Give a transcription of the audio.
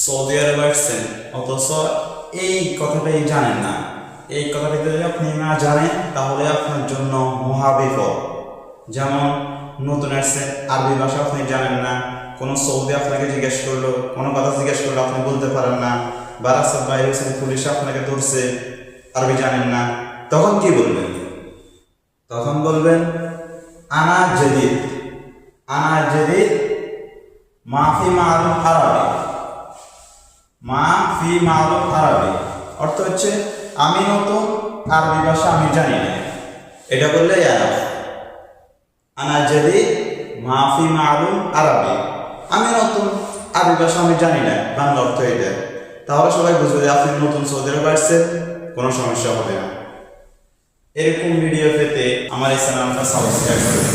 Saudi আরবে আসছেন অথচ এই কথাটাই জানেন না। এই কথাটা যদি আপনি না জানেন তাহলে আপনার জন্য মহাবিপদ। যেমন নতুন আসছেন, আরবি ভাষা আপনি জানেন না, কোনো সৌদি আপনাকে জিজ্ঞেস করলো, কোনো কথা জিজ্ঞেস করলো আপনি বলতে পারেন না, বা রাস্তার বাইরে হচ্ছেন পুলিশ আপনাকে ধরছে, আরবি জানেন না, তখন কি বলবেন? তখন বলবেন আনা জদিদ, আনা জদিদ মাফি মালুম আরবি, মা ফি মালুম আরবি অর্থ হচ্ছে আমি নতুন, আরবি ভাষা আমি জানি না। এটা বললে আনা জদিদ মা ফি মালুম আরবি, আমি নতুন, আরবি ভাষা আমি জানি না, বাংলা অর্থ এটা। তাহলে সবাই বুঝবে যে আপনি নতুন সৌদি আরবে আসছেন, কোনো সমস্যা হবে না। এরকম ভিডিও পেতে আমার এই চ্যানেলটা সাবস্ক্রাইব করুন।